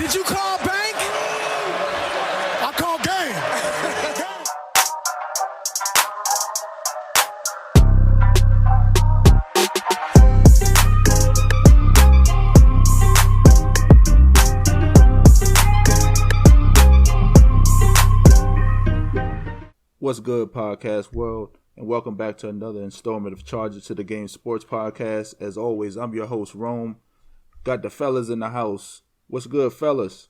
Did you call bank? I called game. What's good, podcast world, and welcome back to another installment of Charger to the Game Sports Podcast. As always, I'm your host, Rome. Got the fellas in the house. What's good, fellas?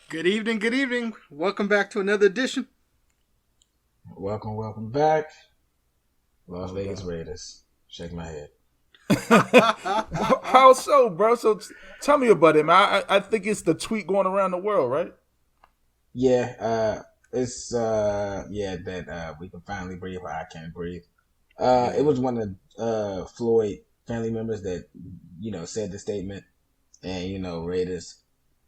Good evening, good evening. Welcome back to another edition. Welcome back. Las Vegas Raiders. Shake my head. How so, bro? So tell me about it, man. I think it's the tweet going around the world, right? Yeah, it's that we can finally breathe or I can't breathe. It was one of Floyd family members that, said the statement, and, Raiders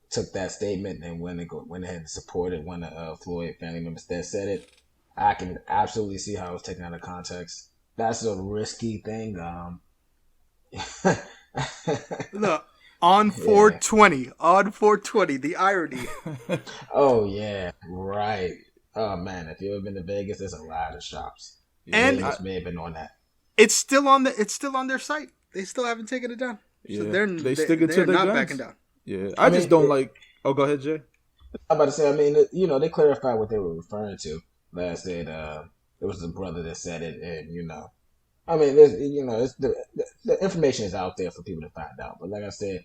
took that statement and went ahead and supported one of Floyd family members that said it. I can absolutely see how it was taken out of context. That's a risky thing. Look, on 420, the irony. Oh, yeah, right. Oh, man, if you've ever been to Vegas, there's a lot of shops. And Vegas may have been on that. It's still on their site. They still haven't taken it down. So they're sticking to their not guns. backing down. Yeah, I just don't like. Oh, go ahead, Jay. I'm about to say, they clarified what they were referring to. Like I said, it was the brother that said it, and there's, the information is out there for people to find out. But like I said,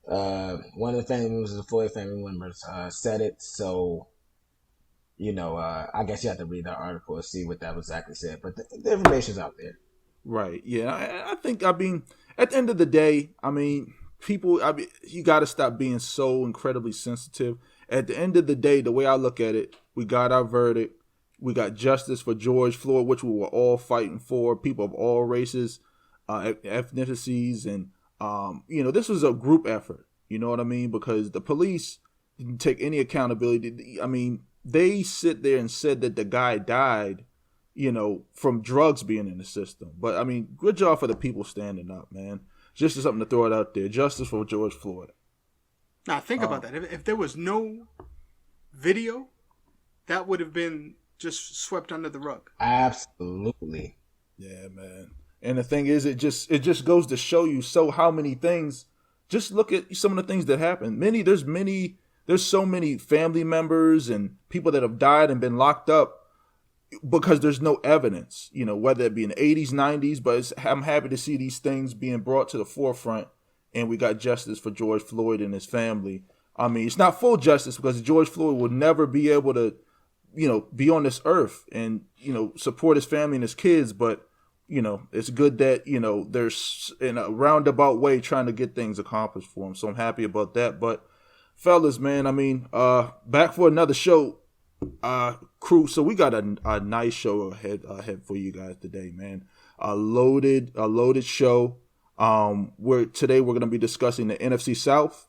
one of the family members, the Floyd family members, said it. So, I guess you have to read that article and see what that was exactly said. But the information is out there. Right. Yeah. I think. At the end of the day, people. You got to stop being so incredibly sensitive. At the end of the day, the way I look at it, we got our verdict. We got justice for George Floyd, which we were all fighting for. People of all races, ethnicities, and this was a group effort. You know what I mean? Because the police didn't take any accountability. They sit there and said that the guy died, from drugs being in the system. But good job for the people standing up, man. Just something to throw it out there. Justice for George Floyd. Now think about that. If there was no video, that would have been just swept under the rug. Absolutely. Yeah, man. And the thing is, it just goes to show you how many things. Just look at some of the things that happened. There's so many family members and people that have died and been locked up because there's no evidence, whether it be in the 80s, 90s, but I'm happy to see these things being brought to the forefront, and we got justice for George Floyd and his family. It's not full justice because George Floyd will never be able to, be on this earth and, support his family and his kids, but, it's good that, there's in a roundabout way trying to get things accomplished for him. So I'm happy about that. But fellas, man, back for another show. Crew, so we got a nice show ahead for you guys today, man. A loaded show. Today we're gonna be discussing the NFC South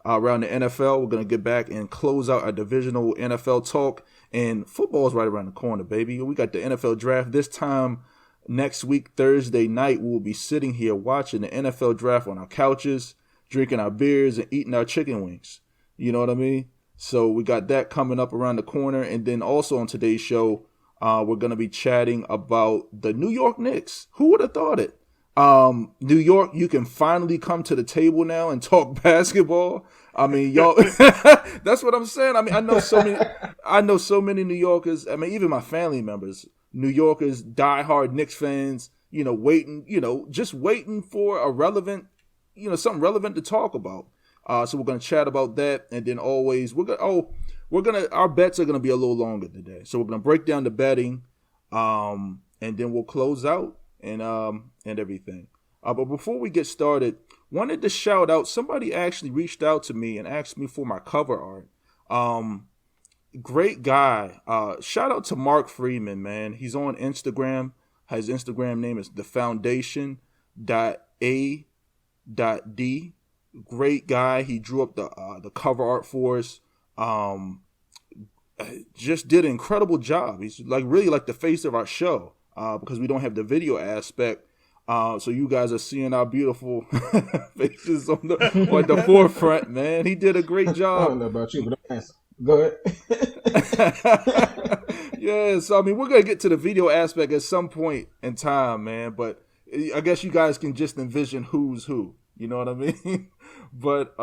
around the NFL. We're gonna get back and close out our divisional NFL talk, and football's right around the corner, baby. We got the NFL draft this time next week, Thursday night. We'll be sitting here watching the NFL draft on our couches, drinking our beers and eating our chicken wings. You know what I mean? So we got that coming up around the corner. And then also on today's show, we're going to be chatting about the New York Knicks. Who would have thought it? New York, you can finally come to the table now and talk basketball. Y'all, that's what I'm saying. I know so many New Yorkers. Even my family members, New Yorkers, diehard Knicks fans, just waiting for a relevant, something relevant to talk about. So we're going to chat about that, and then always our bets are going to be a little longer today. So we're going to break down the betting, and then we'll close out and everything. But before we get started, wanted to shout out, somebody actually reached out to me and asked me for my cover art. Great guy. Shout out to Mark Freeman, man. He's on Instagram. His Instagram name is thefoundation.a.d. Great guy. He drew up the cover art for us. Just did an incredible job. He's really like the face of our show because we don't have the video aspect. So you guys are seeing our beautiful faces on the forefront, man. He did a great I job. don't know about you, but I'm answer. Go ahead. Yeah, so I mean, we're gonna get to the video aspect at some point in time, man. But I guess you guys can just envision who's who. You know what I mean? But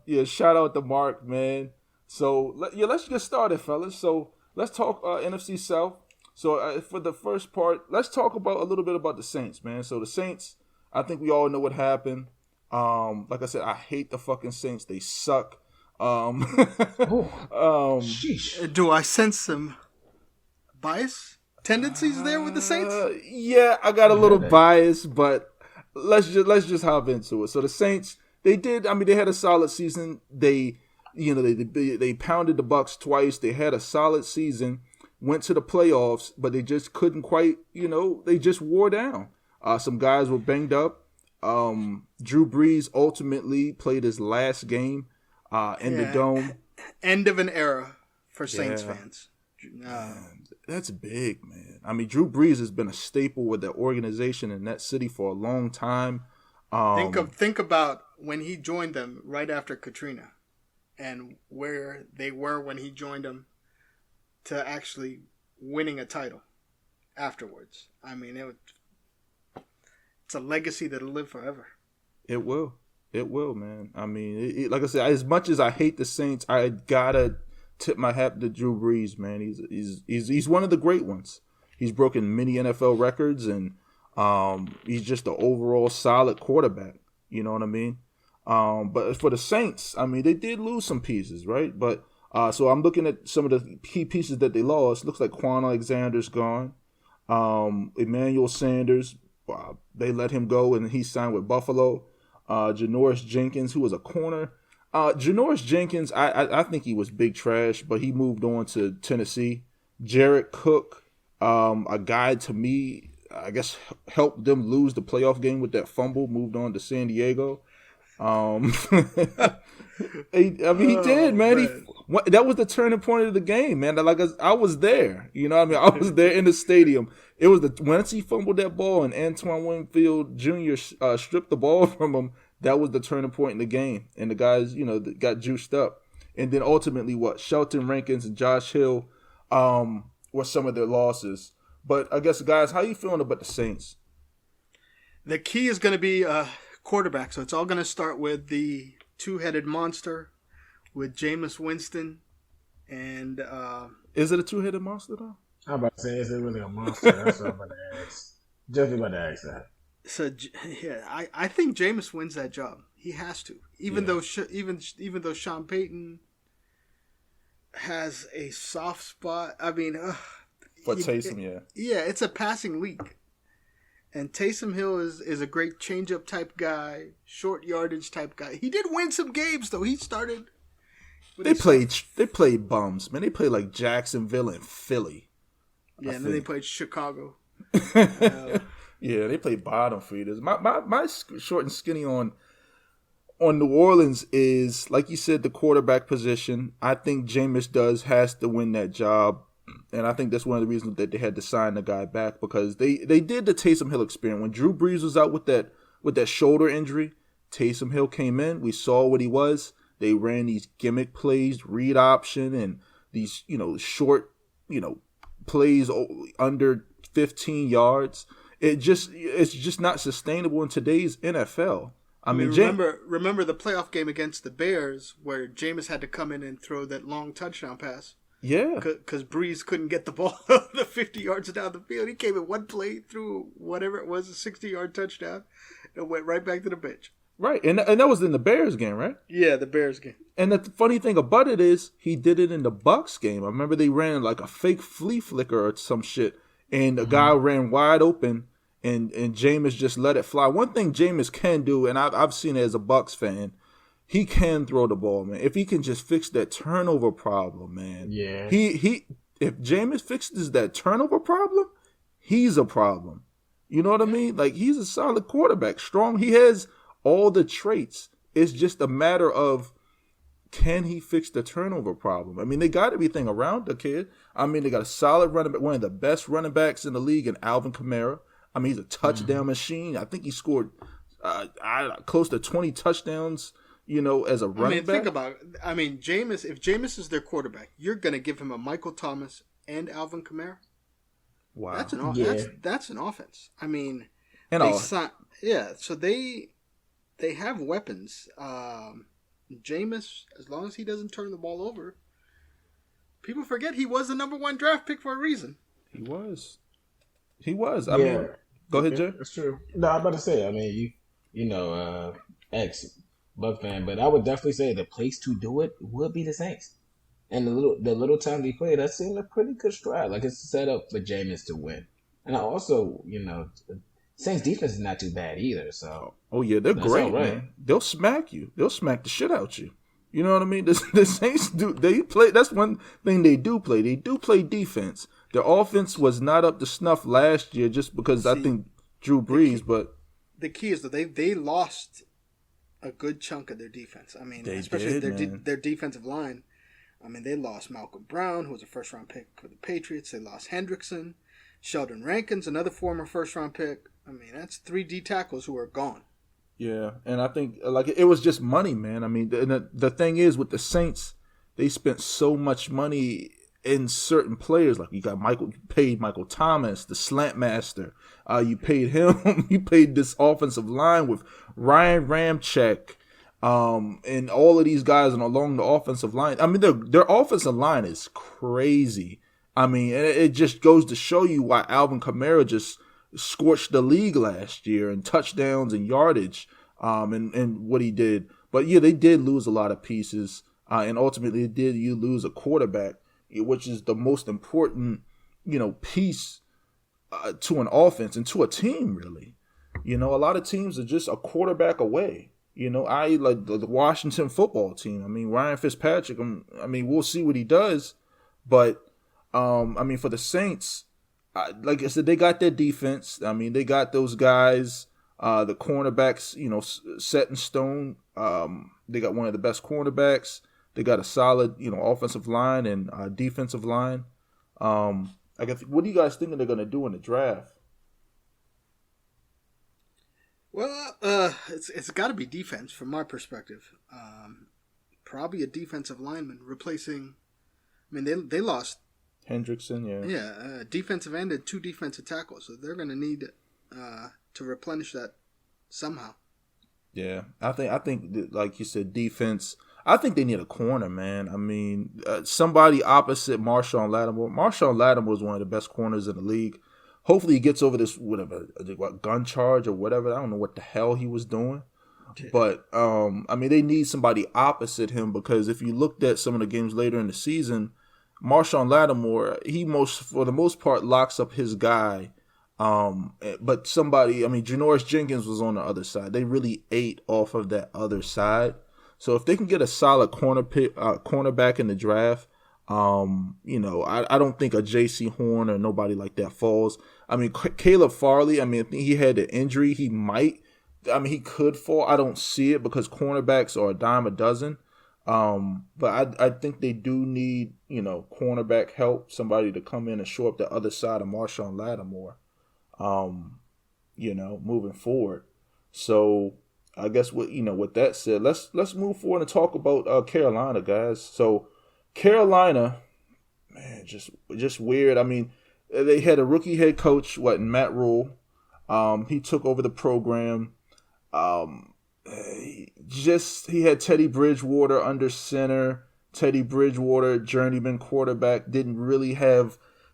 yeah, shout out to Mark, man. So let's get started, fellas. So let's talk NFC South. So for the first part, let's talk about a little bit about the Saints, man. So the Saints, I think we all know what happened. Like I said, I hate the fucking Saints. They suck. Sheesh. Do I sense some bias tendencies there with the Saints? Yeah, I got a little bias, but let's just hop into it. So the Saints, they had a solid season. They pounded the Bucs twice. They had a solid season. Went to the playoffs, but they just couldn't quite, they just wore down. Some guys were banged up. Drew Brees ultimately played his last game in the Dome. End of an era for Saints fans. That's big, man. I mean, Drew Brees has been a staple with the organization in that city for a long time. Think about when he joined them right after Katrina and where they were when he joined them to actually winning a title afterwards. I mean, it's a legacy that'll live forever. It will, man. I mean, like I said, as much as I hate the Saints, I gotta tip my hat to Drew Brees, man. He's one of the great ones. He's broken many NFL records, and he's just an overall solid quarterback. You know what I mean? But for the Saints, I mean, they did lose some pieces, right? But so I'm looking at some of the key pieces that they lost. Looks like Quan Alexander's gone. Emmanuel Sanders, they let him go, and he signed with Buffalo. Janoris Jenkins, who was a corner. Janoris Jenkins, I think he was big trash, but he moved on to Tennessee. Jared Cook, a guy to me, I guess, helped them lose the playoff game with that fumble, moved on to San Diego. He did, man. That was the turning point of the game, man. Like I was there, I was there in the stadium. It was once he fumbled that ball and Antoine Winfield Jr. Stripped the ball from him. That was the turning point in the game, and the guys, got juiced up. And then ultimately, Shelton Rankins and Josh Hill were some of their losses. But I guess, guys, how you feeling about the Saints? The key is going to be quarterback. So it's all going to start with the two-headed monster with Jameis Winston. And is it a two-headed monster, though? I'm about to say, is it really a monster? That's what I'm about to ask. Just about to ask that. So yeah, I think Jameis wins that job. He has to, even though Sean Payton has a soft spot. I mean, for Taysom, yeah, it's a passing league, and Taysom Hill is a great changeup type guy, short yardage type guy. He did win some games though. He started. They played bums, man. They played like Jacksonville and Philly. Yeah, and then they played Chicago. Yeah, they play bottom feeders. My short and skinny on New Orleans is, like you said, the quarterback position. I think Jameis has to win that job, and I think that's one of the reasons that they had to sign the guy back, because they did the Taysom Hill experiment. When Drew Brees was out with that shoulder injury, Taysom Hill came in. We saw what he was. They ran these gimmick plays, read option, and these short plays under 15 yards. It's just not sustainable in today's NFL. I mean, remember the playoff game against the Bears where Jameis had to come in and throw that long touchdown pass. Yeah, because Breeze couldn't get the ball the 50 yards down the field. He came in one play, threw whatever it was, a 60-yard touchdown, and went right back to the bench. Right, and that was in the Bears game, right? Yeah, the Bears game. And the funny thing about it is he did it in the Bucs game. I remember they ran like a fake flea flicker or some shit, and a guy ran wide open. And Jameis just let it fly. One thing Jameis can do, and I've seen it as a Bucs fan, he can throw the ball, man. If he can just fix that turnover problem, man. Yeah. If Jameis fixes that turnover problem, he's a problem. You know what I mean? Like, he's a solid quarterback, strong. He has all the traits. It's just a matter of, can he fix the turnover problem? I mean, they got everything around the kid. I mean, they got a solid running back, one of the best running backs in the league in Alvin Kamara. I mean, he's a touchdown machine. I think he scored close to 20 touchdowns, as a running back. Think about it. I mean, Jameis, if Jameis is their quarterback, you're going to give him a Michael Thomas and Alvin Kamara? Wow. That's an offense. I mean, so they have weapons. Jameis, as long as he doesn't turn the ball over, people forget he was the number 1 draft pick for a reason. He was. I mean, go ahead, Jay. That's true. No, I'm about to say, I mean, ex-Buck fan, but I would definitely say the place to do it would be the Saints. And the little time they played, that seemed a pretty good stride. Like, it's set up for Jameis to win. And I also, Saints defense is not too bad either. So, oh yeah, they're great, right, man. They'll smack you. They'll smack the shit out you. You know what I mean? The Saints they play. That's one thing they do play. They do play defense. Their offense was not up to snuff last year, just because I think Drew Brees. But the key is that they lost a good chunk of their defense. I mean, especially their defensive line. I mean, they lost Malcolm Brown, who was a first-round pick for the Patriots. They lost Hendrickson. Sheldon Rankins, another former first-round pick. I mean, that's 3 D tackles who are gone. Yeah, and I think it was just money, man. I mean, the thing is with the Saints, they spent so much money in certain players. Like you paid Michael Thomas, the slant master. You paid him. You paid this offensive line with Ryan Ramczyk. And all of these guys and along the offensive line. I mean, their offensive line is crazy. I mean, it just goes to show you why Alvin Kamara just scorched the league last year in touchdowns and yardage, and what he did. But yeah, they did lose a lot of pieces, and ultimately you lose a quarterback, which is the most important, piece to an offense and to a team, really. A lot of teams are just a quarterback away. Like the Washington football team. I mean, Ryan Fitzpatrick, we'll see what he does. But, for the Saints, like I said, they got their defense. I mean, they got those guys, the cornerbacks, set in stone. They got one of the best cornerbacks. They got a solid, offensive line and defensive line. I guess, what do you guys think they're going to do in the draft? Well, it's got to be defense from my perspective. Probably a defensive lineman replacing. I mean, they lost Hendrickson, yeah. Yeah, defensive end and 2 defensive tackles, so they're going to need to replenish that somehow. Yeah, I think like you said, defense. I think they need a corner, man. I mean, somebody opposite Marshawn Lattimore. Marshawn Lattimore is one of the best corners in the league. Hopefully he gets over this gun charge or whatever. I don't know what the hell he was doing. But, they need somebody opposite him, because if you looked at some of the games later in the season, Marshawn Lattimore, for the most part, locks up his guy. But Janoris Jenkins was on the other side. They really ate off of that other side. So if they can get a solid cornerback in the draft, I don't think a J.C. Horn or nobody like that falls. I mean, Caleb Farley, I think he had an injury. He could fall. I don't see it because cornerbacks are a dime a dozen. But I think they do need, cornerback help, somebody to come in and shore up the other side of Marshawn Lattimore, moving forward. So I guess with that said, let's move forward and talk about Carolina, guys. So Carolina, man, just weird. I mean, they had a rookie head coach, Matt Rule. He took over the program. He had Teddy Bridgewater under center. Teddy Bridgewater, journeyman quarterback,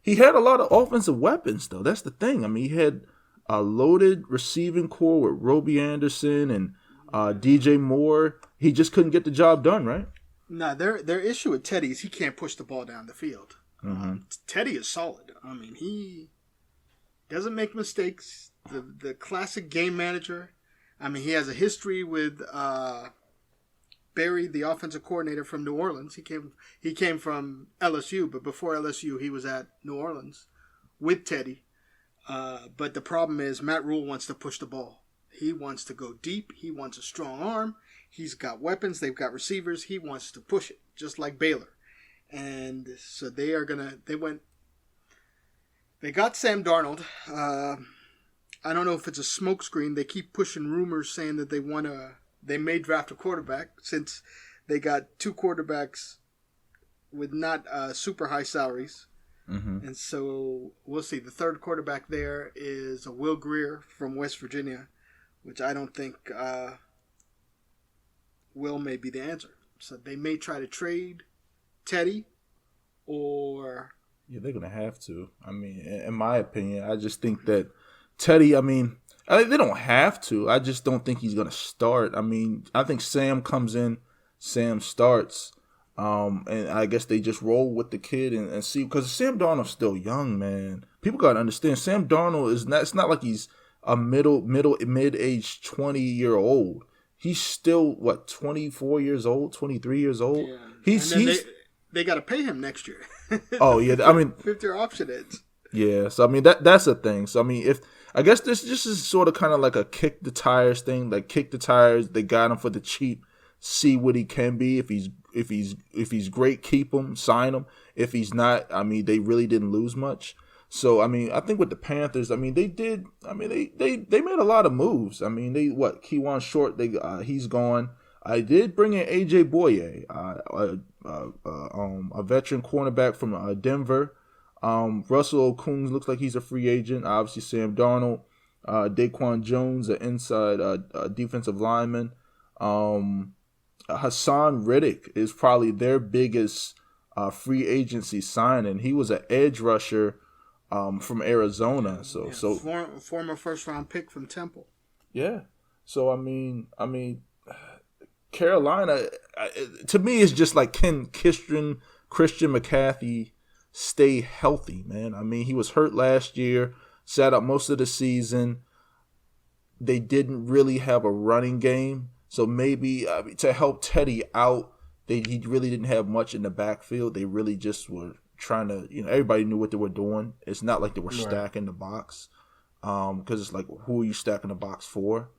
he had a lot of offensive weapons, though. That's the thing. I mean, he had a loaded receiving core with Robbie Anderson and DJ Moore. He just couldn't get the job done, right? No, their issue with Teddy is he can't push the ball down the field. Mm-hmm. Teddy is solid. I mean, he doesn't make mistakes. The classic game manager. I mean, he has a history with Barry, the offensive coordinator from New Orleans. He came from LSU, but before LSU, he was at New Orleans with Teddy. But the problem is Matt Rule wants to push the ball. He wants to go deep. He wants a strong arm. He's got weapons. They've got receivers. He wants to push it, just like Baylor. And so they got Sam Darnold. I don't know if it's a smokescreen. They keep pushing rumors saying that they may draft a quarterback since they got 2 quarterbacks with not super high salaries. Mm-hmm. And so we'll see. The third quarterback there is a Will Greer from West Virginia, which I don't think Will may be the answer. So they may try to trade Teddy or... Yeah, they're going to have to. I mean, in my opinion, I just think that Teddy, they don't have to. I just don't think he's going to start. I mean, I think Sam comes in, Sam starts. And I guess they just roll with the kid and see, because Sam Darnold's still young, man. People got to understand, Sam Darnold it's not like he's a mid-age 20-year-old. He's still, 24 years old, 23 years old? Yeah. They got to pay him next year. Oh, yeah. I mean, 5th-year option ends. Yeah, so I mean that's a thing. So I mean, I guess this is sort of kind of like a kick the tires thing. Like kick the tires, they got him for the cheap. See what he can be. If he's great, keep him, sign him. If he's not, I mean, they really didn't lose much. So I mean, I think with the Panthers, I mean, they did. I mean, they made a lot of moves. I mean, Keywan Short, he's gone. I did bring in AJ Boye, a veteran cornerback from Denver. Russell Okung looks like he's a free agent. Obviously, Sam Darnold, Daquan Jones, an inside defensive lineman. Hassan Riddick is probably their biggest free agency signing. He was an edge rusher from Arizona. So former first-round pick from Temple. Yeah. So I mean, Carolina, to me, is just like, can Christian McCaffrey stay healthy, man? I mean, he was hurt last year, sat out most of the season. They didn't really have a running game. So maybe to help Teddy out, he really didn't have much in the backfield. They really just were trying to, everybody knew what they were doing. It's not like they were stacking the box, because it's like, who are you stacking the box for?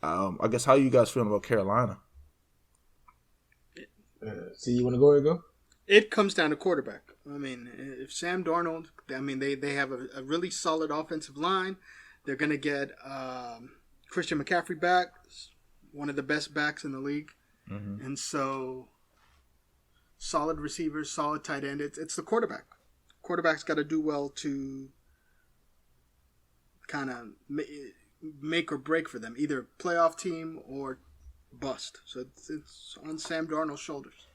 I guess, how are you guys feeling about Carolina? You want to go or go? It comes down to quarterback. I mean, if Sam Darnold, they have a really solid offensive line. They're going to get Christian McCaffrey back, one of the best backs in the league. Mm-hmm. And so, solid receivers, solid tight end. It's the quarterback. Quarterback's got to do well to kind of make or break for them, either playoff team or bust. So it's on Sam Darnold's shoulders.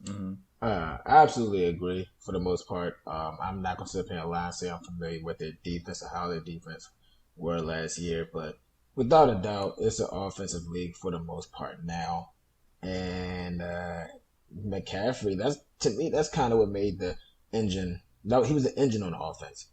Mm-hmm. I absolutely agree for the most part. I'm not going to sit here and lie and say I'm familiar with their defense or how their defense were last year, but without a doubt, it's an offensive league for the most part now. And McCaffrey, to me, that's kind of what made the engine. No, he was the engine on the offense.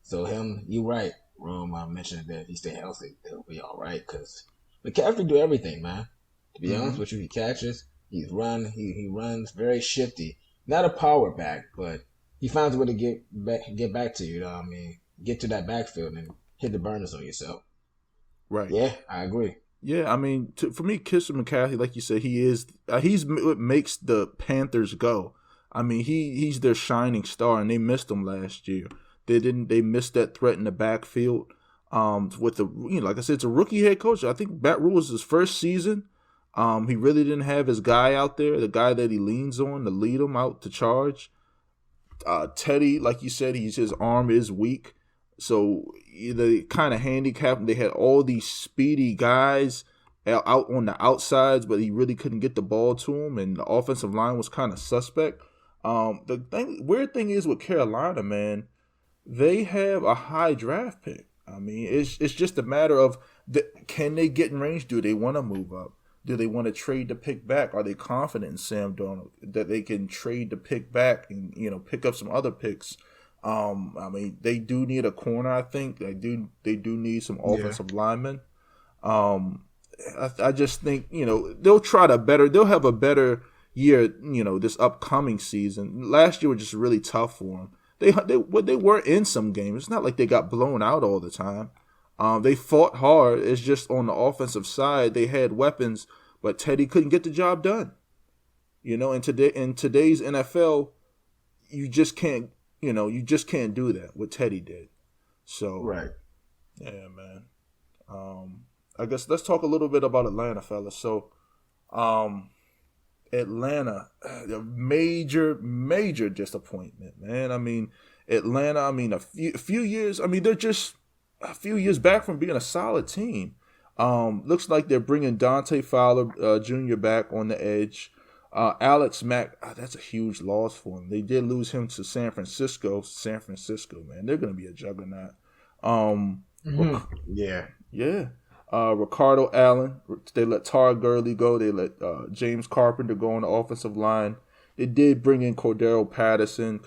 So you're right, Rome. I mentioned that if he stay healthy, he'll be all right. Because McCaffrey do everything, man. To be honest with you, he catches. He runs very shifty. Not a power back, but he finds a way to get back to you. You know what I mean? Get to that backfield and hit the burners on yourself. Right. Yeah, I agree. Yeah, I mean, for me, Christian McCaffrey, like you said, he's what makes the Panthers go. I mean, he's their shining star, and they missed him last year. They missed that threat in the backfield. With like I said, it's a rookie head coach. I think Matt Rule was his first season. He really didn't have his guy out there, the guy that he leans on to lead him out to charge. Teddy, like you said, his arm is weak. So they kind of handicapped him. They had all these speedy guys out on the outsides, but he really couldn't get the ball to him, and the offensive line was kind of suspect. Weird thing is with Carolina, man, they have a high draft pick. I mean, it's just a matter of can they get in range? Do they want to move up? Do they want to trade the pick back? Are they confident in Sam Darnold that they can trade the pick back and pick up some other picks? I mean, they do need a corner. I think they do need some offensive linemen. I just think they'll have a better year. This upcoming season. Last year was just really tough for them. They were in some games. It's not like they got blown out all the time. They fought hard. It's just on the offensive side they had weapons, but Teddy couldn't get the job done. In today's NFL, you just can't do that. What Teddy did. So right. Yeah, man. I guess let's talk a little bit about Atlanta, fellas. So, um, Atlanta, a major disappointment, man. I mean, Atlanta. I mean, a few years. I mean, they're just a few years back from being a solid team. Looks like they're bringing Dante Fowler Jr. back on the edge. Alex Mack, that's a huge loss for them. They did lose him to San Francisco. San Francisco, man, they're going to be a juggernaut. Yeah. Yeah. Ricardo Allen, they let Tar Gurley go. They let James Carpenter go on the offensive line. They did bring in Cordero Patterson,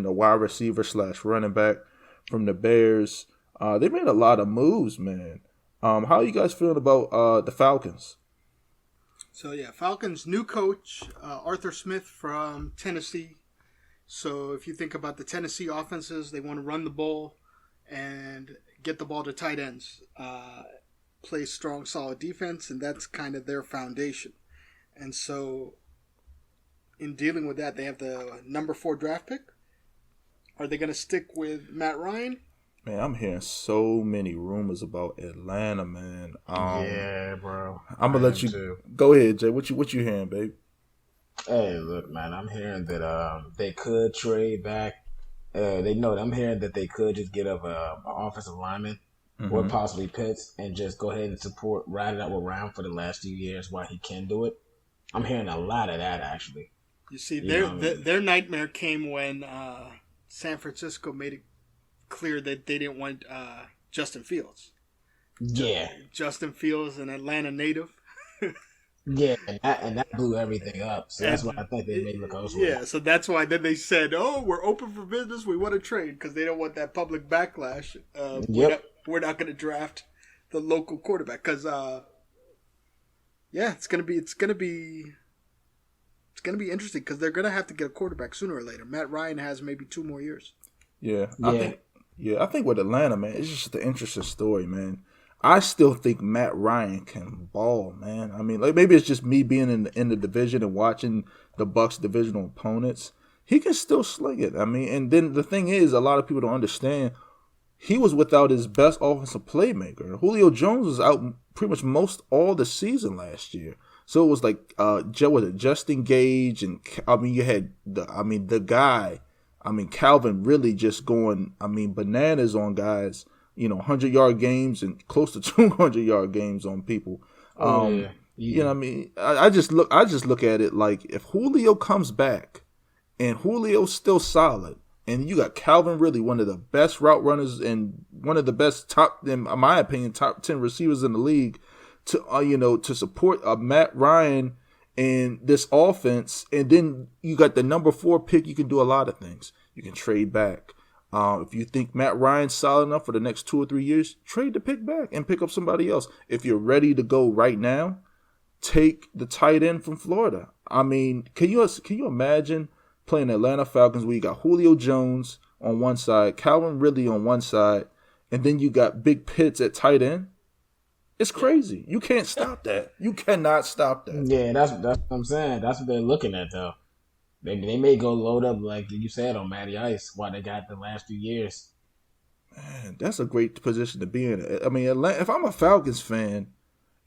the wide receiver / running back from the Bears. They made a lot of moves, man. How are you guys feeling about the Falcons? So yeah, Falcons new coach Arthur Smith from Tennessee. So if you think about the Tennessee offenses, they want to run the ball and get the ball to tight ends, play strong, solid defense, and that's kind of their foundation. And so in dealing with that, they have the number 4 draft pick. Are they going to stick with Matt Ryan? Man, I'm hearing so many rumors about Atlanta, man. Yeah, bro. I'm gonna let you go ahead, Jay. What you hearing, babe? Hey, look, man. I'm hearing that they could trade back. I'm hearing that they could just get up an offensive lineman or possibly Pitts and just go ahead and ride it out with Ryan for the last few years while he can do it. I'm hearing a lot of that actually. You see, their nightmare came when San Francisco made it clear that they didn't want Justin Fields. Yeah. Justin Fields, an Atlanta native. Yeah, and that blew everything up. So that's why I think they may look elsewhere. Yeah, so that's why then they said, "Oh, we're open for business. We want to trade," because they don't want that public backlash. We're not going to draft the local quarterback because, it's gonna be interesting because they're gonna have to get a quarterback sooner or later. Matt Ryan has maybe 2 more years. Yeah. I think with Atlanta, man, it's just an interesting story, man. I still think Matt Ryan can ball, man. I mean, like maybe it's just me being in the division and watching the Bucs divisional opponents. He can still sling it. I mean, and then the thing is, a lot of people don't understand. He was without his best offensive playmaker. Julio Jones was out pretty much most all the season last year. So it was like Justin Gage, and I mean you had the guy. I mean, Calvin really just going, bananas on guys, 100-yard games and close to 200-yard games on people. You know what I mean? I just look at it like if Julio comes back and Julio's still solid and you got Calvin really one of the best route runners and one of the best in my opinion, top 10 receivers in the league to support Matt Ryan and this offense, and then you got the number 4 pick, you can do a lot of things. You can trade back. If you think Matt Ryan's solid enough for the next 2 or 3 years, trade the pick back and pick up somebody else. If you're ready to go right now, take the tight end from Florida. I mean, can you imagine playing Atlanta Falcons where you got Julio Jones on one side, Calvin Ridley on one side, and then you got Big Pitts at tight end? It's crazy. You can't stop that. You cannot stop that. Yeah, that's what I'm saying. That's what they're looking at, though. They may go load up, like you said, on Matty Ice, while they got the last few years. Man, that's a great position to be in. I mean, if I'm a Falcons fan,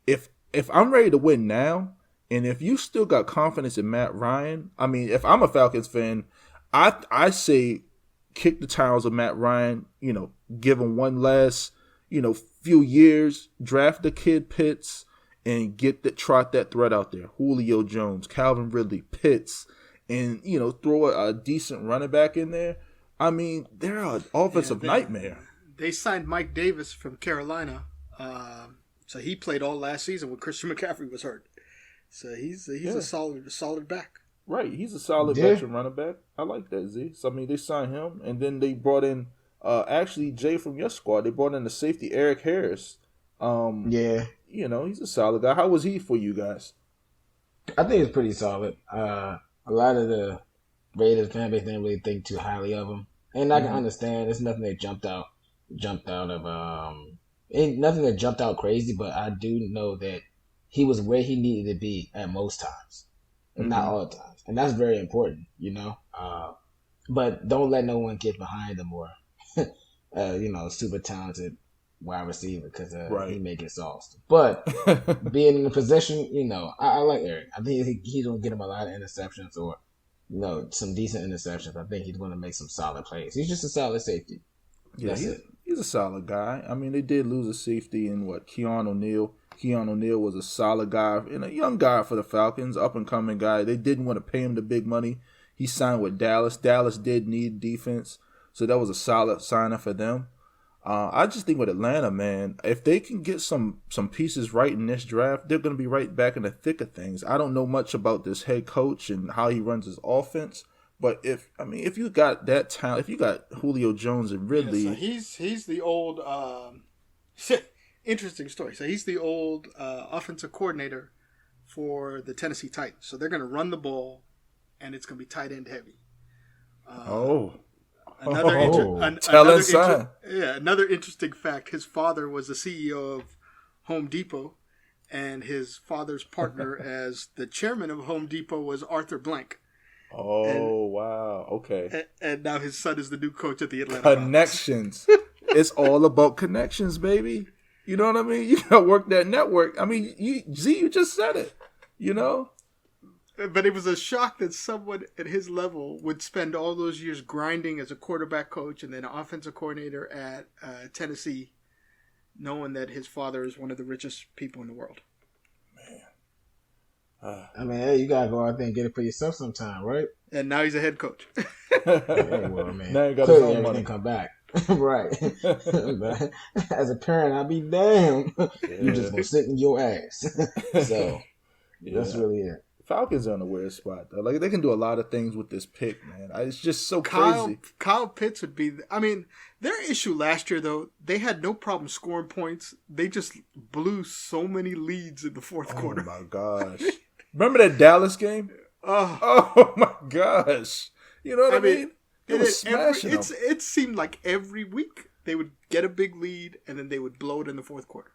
if I'm ready to win now, and if you still got confidence in Matt Ryan, I mean, if I'm a Falcons fan, I say kick the tires of Matt Ryan. Give him one last, few years, draft the kid Pitts, and trot that threat out there. Julio Jones, Calvin Ridley, Pitts, and throw a decent running back in there. I mean, they're an offensive nightmare. They signed Mike Davis from Carolina, so he played all last season when Christian McCaffrey was hurt. So he's a solid back. Right, he's a solid veteran running back. I like that, Z. So I mean, they signed him, and then they brought in. Actually, Jay from your squad, they brought in the safety Eric Harris. He's a solid guy. How was he for you guys? I think it's pretty solid. A lot of the Raiders fan base didn't really think too highly of him, and I can understand. It's nothing that jumped out ain't nothing that jumped out crazy. But I do know that he was where he needed to be at most times, and not all the times, and that's very important. But don't let no one get behind him or. Super talented wide receiver because Right. he may get sauced. But being in the position, I like Eric. I think he's going to get him a lot of interceptions or, some decent interceptions. I think he's going to make some solid plays. He's just a solid safety. Yeah, That's it. he's a solid guy. I mean, they did lose a safety in Keon O'Neal. Keon O'Neal was a solid guy and a young guy for the Falcons, up and coming guy. They didn't want to pay him the big money. He signed with Dallas. Dallas did need defense, so that was a solid signing for them. I just think with Atlanta, man, if they can get some pieces right in this draft, they're going to be right back in the thick of things. I don't know much about this head coach and how he runs his offense. But if you got that talent, if you got Julio Jones and Ridley, so he's the old interesting story. So he's the old offensive coordinator for the Tennessee Titans. So they're going to run the ball, and it's going to be tight end heavy. Another interesting fact: his father was the CEO of Home Depot, and his father's partner as the chairman of Home Depot was Arthur Blank. Wow. Okay. And now his son is the new coach at the Atlanta Connections. It's all about connections, baby. You know what I mean? You got to work that network. I mean, you just said it, But it was a shock that someone at his level would spend all those years grinding as a quarterback coach and then an offensive coordinator at Tennessee, knowing that his father is one of the richest people in the world. I mean, hey, you gotta go out there and get it for yourself sometime, right? And now he's a head coach. Hey, well, man, now you got clearly his own everything money. come back, right? But as a parent, I'll be damned. You just gonna sit in your ass. So that's really it. Falcons are in a weird spot though. Like they can do a lot of things with this pick, man. It's just so crazy. Kyle Pitts would be. I mean, their issue last year though, they had no problem scoring points. They just blew so many leads in the fourth quarter. Oh my gosh! Remember that Dallas game? Oh my gosh! You know what I mean? It was smashing them. It seemed like every week they would get a big lead and then they would blow it in the fourth quarter.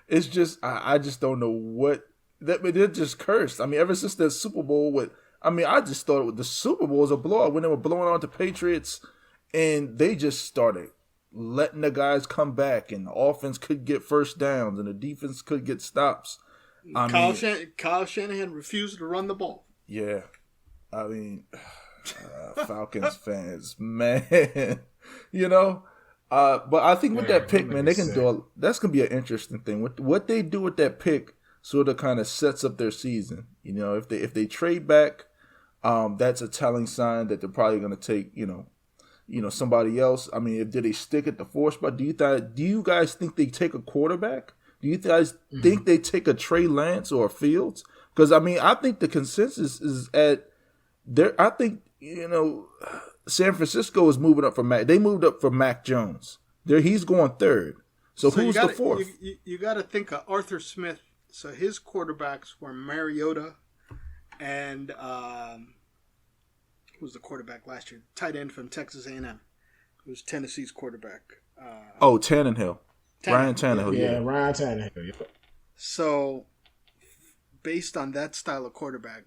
It's just I just don't know what. They're just cursed. I mean, ever since the Super Bowl I just thought the Super Bowl was a blowout when they were blowing out the Patriots and they just started letting the guys come back and the offense could get first downs and the defense could get stops. Kyle Shanahan refused to run the ball. Yeah. I mean, Falcons fans, man. But I think with that pick, man, they can that's going to be an interesting thing. What they do with that pick sort of kind of sets up their season. If they trade back, that's a telling sign that they're probably going to take, somebody else. I mean, did they stick at the 4th spot? Do you guys think they take a quarterback? Do you guys think they take a Trey Lance or a Fields? Because, I mean, I think the consensus is at there. I think, San Francisco is moving up for Mac. They moved up for Mac Jones. He's going 3rd. So who's the 4th? You got to think of Arthur Smith. So his quarterbacks were Mariota and who was the quarterback last year? Tight end from Texas A&M. Who was Tennessee's quarterback? Tannehill. Ryan Tannehill. Yeah, Ryan Tannehill. Yeah. So, based on that style of quarterback,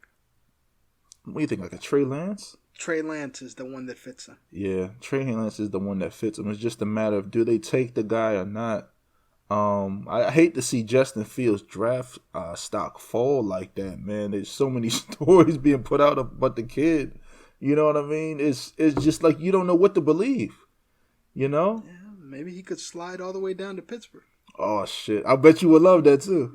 what do you think, like a Trey Lance? Trey Lance is the one that fits him. Yeah, Trey Lance is the one that fits him. It's just a matter of do they take the guy or not. I hate to see Justin Fields' draft stock fall like that, man. There's so many stories being put out about the kid. You know what I mean? It's just like you don't know what to believe. Yeah, maybe he could slide all the way down to Pittsburgh. Oh shit! I bet you would love that too.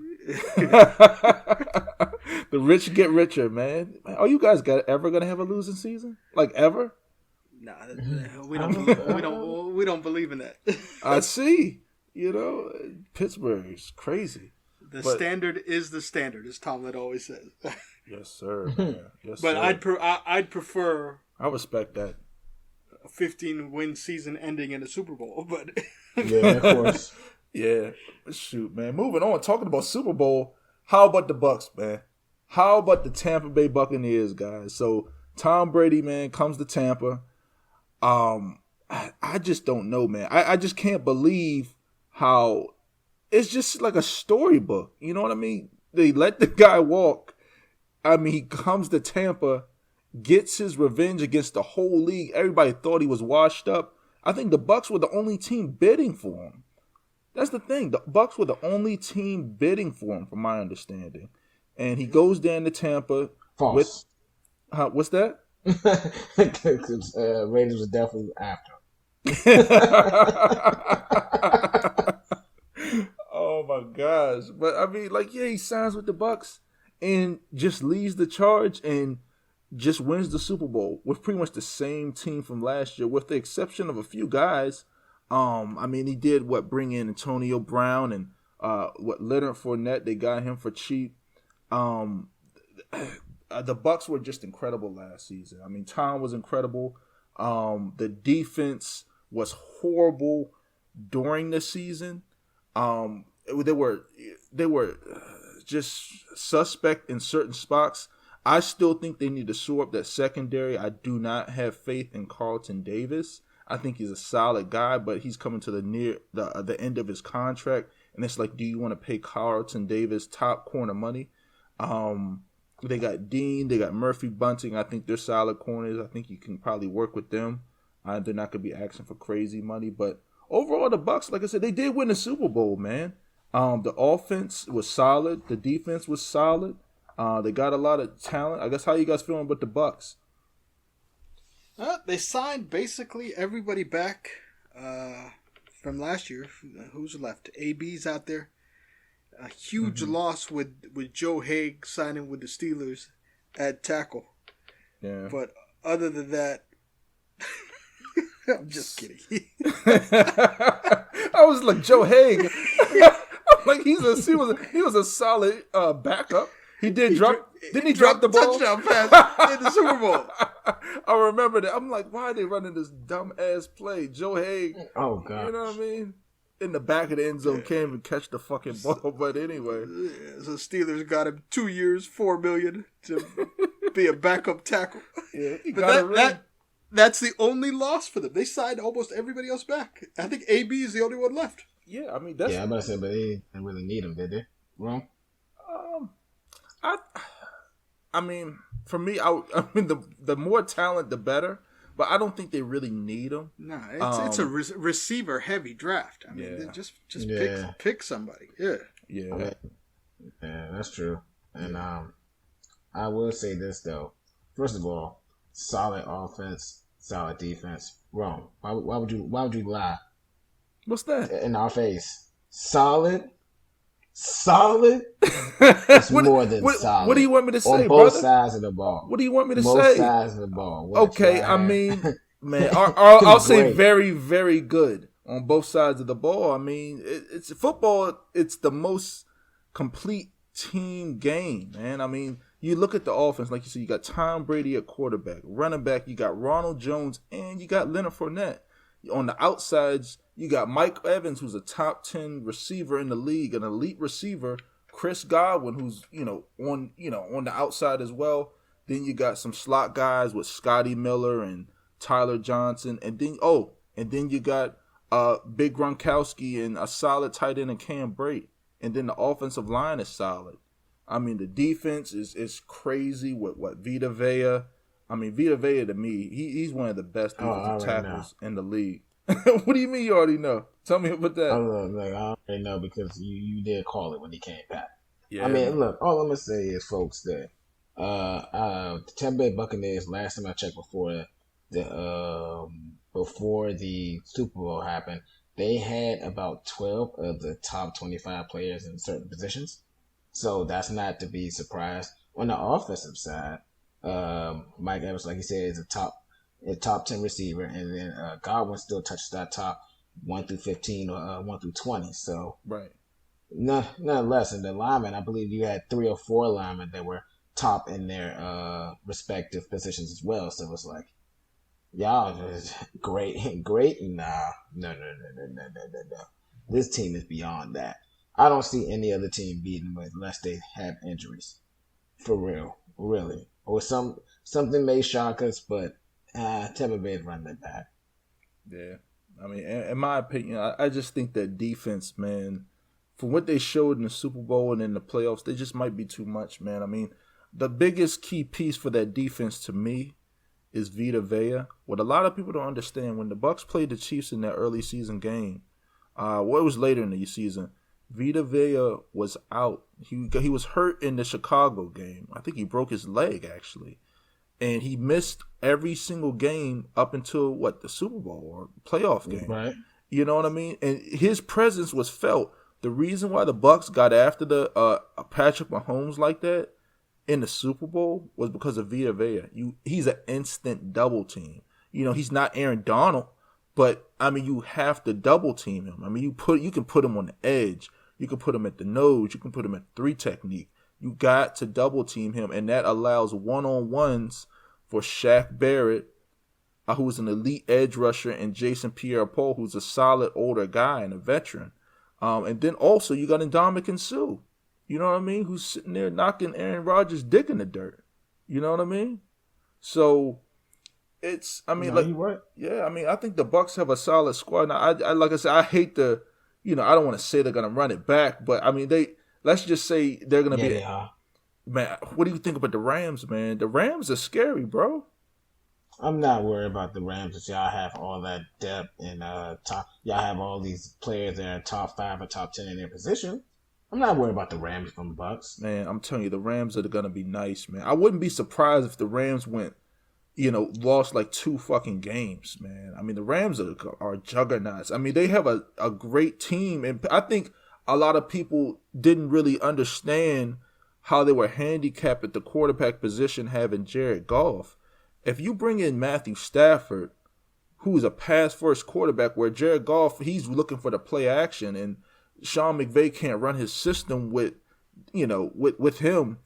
The rich get richer, man. Are you guys ever gonna have a losing season? Like ever? Nah, we don't believe in that. I see. Pittsburgh is crazy. The standard is the standard, as Tomlin always says. Yes, sir. Man. Yes, but sir. I'd prefer. I respect that. A 15-win season ending in a Super Bowl, but yeah, of course. Yeah, shoot, man. Moving on, talking about Super Bowl. How about the Bucks, man? How about the Tampa Bay Buccaneers, guys? So Tom Brady, man, comes to Tampa. I just don't know, man. I just can't believe how it's just like a storybook. You know what I mean? They let the guy walk. I mean, he comes to Tampa, gets his revenge against the whole league. Everybody thought he was washed up. I think the Bucks were the only team bidding for him. That's the thing. The Bucks were the only team bidding for him, from my understanding. And he goes down to Tampa. False. What's that? Because Raiders was definitely after him. Oh my gosh. But I mean, like, yeah, he signs with the Bucks and just leads the charge and just wins the Super Bowl with pretty much the same team from last year, with the exception of a few guys. I mean, he did bring in Antonio Brown and Leonard Fournette. They got him for cheap. The Bucks were just incredible last season. I mean, Tom was incredible. The defense was horrible during the season. They were just suspect in certain spots. I still think they need to shore up that secondary. I do not have faith in Carlton Davis. I think he's a solid guy, but he's coming to the end of his contract, and it's like, do you want to pay Carlton Davis top corner money? They got Dean, they got Murphy Bunting. I think they're solid corners. I think you can probably work with them. They're not going to be asking for crazy money, but overall, the Bucks, like I said, they did win the Super Bowl, man. The offense was solid. The defense was solid. They got a lot of talent. I guess, how you guys feeling about the Bucks? They signed basically everybody back from last year. Who's left? AB's out there. A huge loss with Joe Haig signing with the Steelers at tackle. Yeah. But other than that, I'm just kidding. I was like, Joe Haig. I'm like, he was a solid backup. Didn't he drop the ball? Touchdown pass in the Super Bowl. I remember that. I'm like, why are they running this dumb ass play? Joe Haig. Oh God. You know what I mean? In the back of the end zone, can't even catch the fucking ball. But anyway, so Steelers got him 2 years, $4 million to be a backup tackle. Yeah, but that's the only loss for them. They signed almost everybody else back. I think AB is the only one left. Yeah, I mean that's. Yeah, I'm about to say, but they didn't really need him, did they? Wrong. I mean, for me, I mean the more talent, the better. But I don't think they really need him. No, it's a receiver heavy draft. I mean, just pick somebody. Yeah, that's true. And I will say this though. First of all, solid offense, solid defense. Wrong. Why would you lie? What's that? In our face. Solid. It's more than solid. What do you want me to say, on both brother? sides of the ball. What do you want me to say? Both sides of the ball. Okay, I mean, man, I'll say very, very good on both sides of the ball. I mean, it's football. It's the most complete team game, man. I mean, you look at the offense, like you said, you got Tom Brady at quarterback, running back, you got Ronald Jones, and you got Leonard Fournette. On the outsides, you got Mike Evans, who's a top 10 receiver in the league, an elite receiver. Chris Godwin, who's on the outside as well. Then you got some slot guys with Scotty Miller and Tyler Johnson, and then you got Big Gronkowski and a solid tight end in Cam Brate, and then the offensive line is solid. I mean, the defense is crazy with Vita Vea. I mean, Vita Vea, to me, he's one of the best defensive tackles in the league. What do you mean you already know? Tell me about that. I already know because you did call it when he came back. Yeah. I mean, look, all I'm going to say is, folks, that the Tampa Bay Buccaneers, last time I checked before the Super Bowl happened, they had about 12 of the top 25 players in certain positions. So that's not to be surprised. On the offensive side, Mike Evans, like you said, is a top 10 receiver, and then Godwin still touches that top 1 through 15 or 1 through 20. So right, nonetheless, in the linemen, I believe you had 3 or 4 linemen that were top in their respective positions as well. So it's like, y'all just great. Nah, no. This team is beyond that. I don't see any other team beating them unless they have injuries, for real, really. Or something may shock us, but Tampa Bay is running it back. Yeah. I mean, in my opinion, I just think that defense, man, for what they showed in the Super Bowl and in the playoffs, they just might be too much, man. I mean, the biggest key piece for that defense to me is Vita Vea. What a lot of people don't understand, when the Bucks played the Chiefs in that early season game, it was later in the season, Vita Vea was out. He was hurt in the Chicago game. I think he broke his leg, actually. And he missed every single game up until, the Super Bowl or playoff game. Right. You know what I mean? And his presence was felt. The reason why the Bucks got after the Patrick Mahomes like that in the Super Bowl was because of Vita Vea. He's an instant double team. You know, he's not Aaron Donald, but I mean, you have to double team him. I mean, you can put him on the edge, you can put him at the nose, you can put him at 3 technique. You got to double team him, and that allows one-on-ones for Shaq Barrett, who's an elite edge rusher, and Jason Pierre-Paul, who's a solid older guy and a veteran. And then also you got Ndamukong Suh. You know what I mean? Who's sitting there knocking Aaron Rodgers' dick in the dirt. You know what I mean? So it's, I mean, yeah, I mean, I think the Bucks have a solid squad. Now, I like I said, I hate I don't want to say they're gonna run it back, but I mean, let's just say they're gonna be. Yeah. Man, what do you think about the Rams, man? The Rams are scary, bro. I'm not worried about the Rams. That y'all have all that depth and top. Y'all have all these players that are top 5 or top 10 in their position. I'm not worried about the Rams from the Bucks. Man, I'm telling you, the Rams are going to be nice, man. I wouldn't be surprised if the Rams went, lost like 2 fucking games, man. I mean, the Rams are juggernauts. I mean, they have a great team, and I think a lot of people didn't really understand how they were handicapped at the quarterback position having Jared Goff. If you bring in Matthew Stafford, who's a pass-first quarterback, where Jared Goff, he's looking for the play action, and Sean McVay can't run his system with him.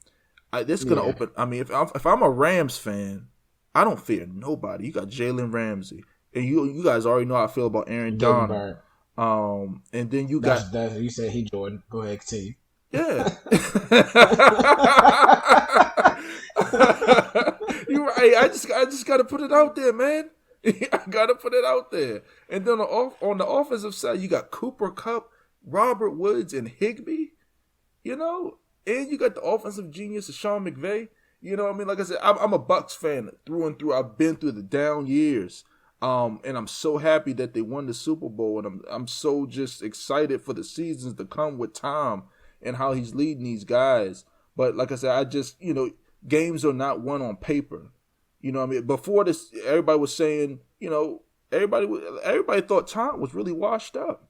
This is gonna open. I mean, if I'm a Rams fan, I don't fear nobody. You got Jalen Ramsey, and you guys already know how I feel about Aaron Donald. And then you got you said he Jordan. Go ahead, continue. Yeah. You're right. I just got to put it out there, man. I got to put it out there. And then on the offensive side, you got Cooper Kupp, Robert Woods, and Higbee. And you got the offensive genius of Sean McVay. You know what I mean? Like I said, I'm a Bucks fan through and through. I've been through the down years. And I'm so happy that they won the Super Bowl. And I'm so just excited for the seasons to come with Tom and how he's leading these guys. But like I said, I just, games are not won on paper. You know what I mean? Before this, everybody was saying, everybody thought Tom was really washed up.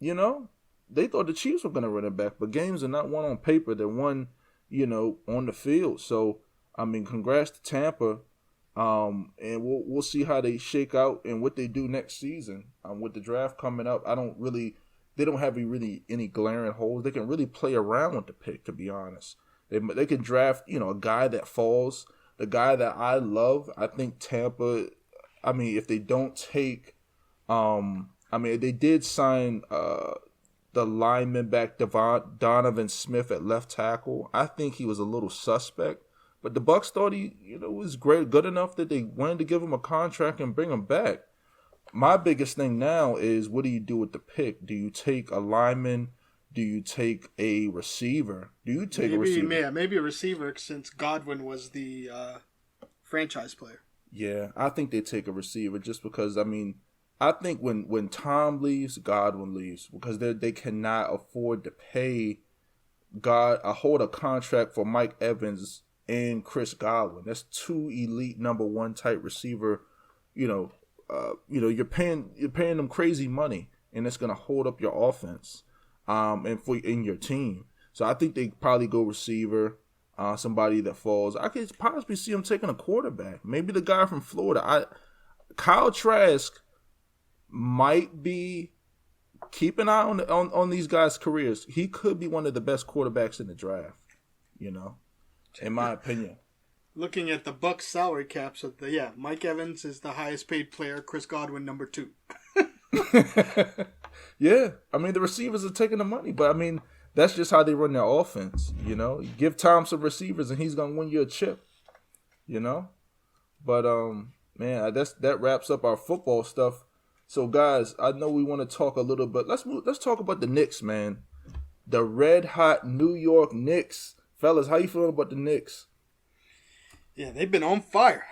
They thought the Chiefs were going to run it back. But games are not won on paper. They're won, on the field. So, I mean, congrats to Tampa. And we'll see how they shake out and what they do next season. With the draft coming up, they don't have really any glaring holes. They can really play around with the pick, to be honest. They can draft, a guy that falls. The guy that I love, I think Tampa, I mean, if they don't take, they did sign the lineman back Donovan Smith at left tackle. I think he was a little suspect. But the Bucks thought he, was good enough that they wanted to give him a contract and bring him back. My biggest thing now is, what do you do with the pick? Do you take a lineman? Do you take a receiver? A receiver? Maybe a receiver, since Godwin was the franchise player. Yeah, I think they take a receiver just because, I think when Tom leaves, Godwin leaves, because they cannot afford to pay hold a contract for Mike Evans and Chris Godwin. That's 2 elite number 1 type receiver. You're paying them crazy money, and it's gonna hold up your offense, and in your team. So I think they probably go receiver, somebody that falls. I could possibly see them taking a quarterback, maybe the guy from Florida. Kyle Trask might be. Keep an eye on these guys' careers. He could be one of the best quarterbacks in the draft. In my opinion. Looking at the Bucks salary caps, Mike Evans is the highest paid player. Chris Godwin, number 2. Yeah, the receivers are taking the money, but that's just how they run their offense. Give Tom some receivers and he's gonna win you a chip. But man, that wraps up our football stuff. So guys, I know we want to talk a little bit. Let's talk about the Knicks, man. The red hot New York Knicks. Fellas, how you feeling about the Knicks? Yeah, they've been on fire.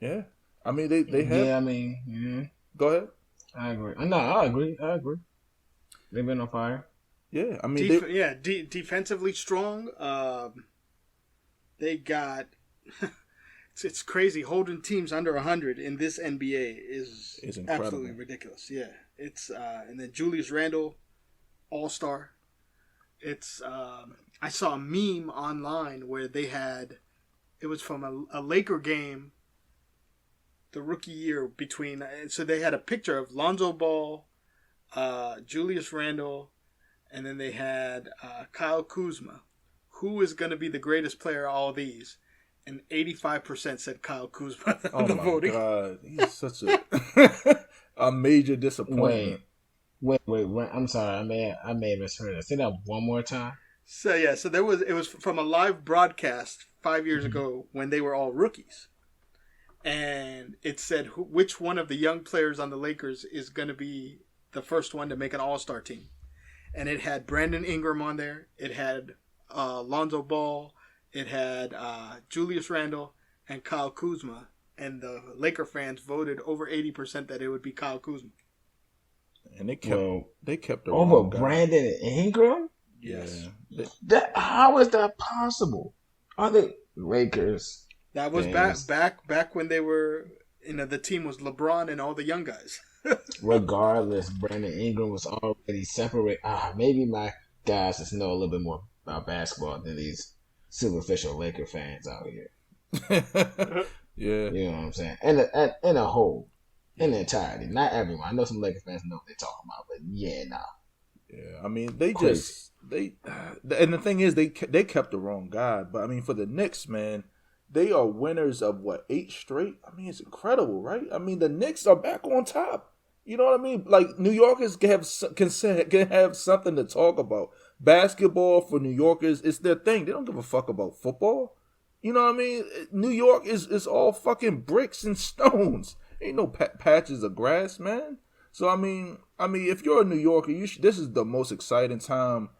Yeah. I mean, they have. Yeah, I mean, Go ahead. I agree. No, I agree. They've been on fire. Yeah, I mean, defensively strong. They got it's crazy holding teams under 100 in this NBA is absolutely ridiculous. Yeah, it's and then Julius Randle, All-Star. It's I saw a meme online where it was from a Laker game, the rookie year between. So they had a picture of Lonzo Ball, Julius Randle, and then they had Kyle Kuzma. Who is going to be the greatest player of all these? And 85% said Kyle Kuzma on the voting. Oh my God, he's such a major disappointment. Wait. I'm sorry, I may have misheard it. Say that one more time. So it was from a live broadcast 5 years ago when they were all rookies, and it said which one of the young players on the Lakers is going to be the first one to make an All-Star team, and it had Brandon Ingram on there. It had Lonzo Ball. It had Julius Randle and Kyle Kuzma, and the Laker fans voted over 80% that it would be Kyle Kuzma. And they kept the over Brandon Ingram. Yes. Yeah. How is that possible? Are they Lakers? That was back when they were, the team was LeBron and all the young guys. Regardless, Brandon Ingram was already separate. Maybe my guys just know a little bit more about basketball than these superficial Laker fans out here. Yeah. You know what I'm saying? In a whole, in the entirety. Not everyone. I know some Laker fans know what they're talking about, but yeah, nah. Yeah, I mean, and the thing is, they kept the wrong guy. But I mean, for the Knicks, man, they are winners of 8 straight. I mean, it's incredible, right? I mean, the Knicks are back on top. You know what I mean? Like, New Yorkers can have something to talk about. Basketball for New Yorkers, it's their thing. They don't give a fuck about football. You know what I mean? New York is all fucking bricks and stones. Ain't no patches of grass, man. So I mean, if you're a New Yorker, this is the most exciting time,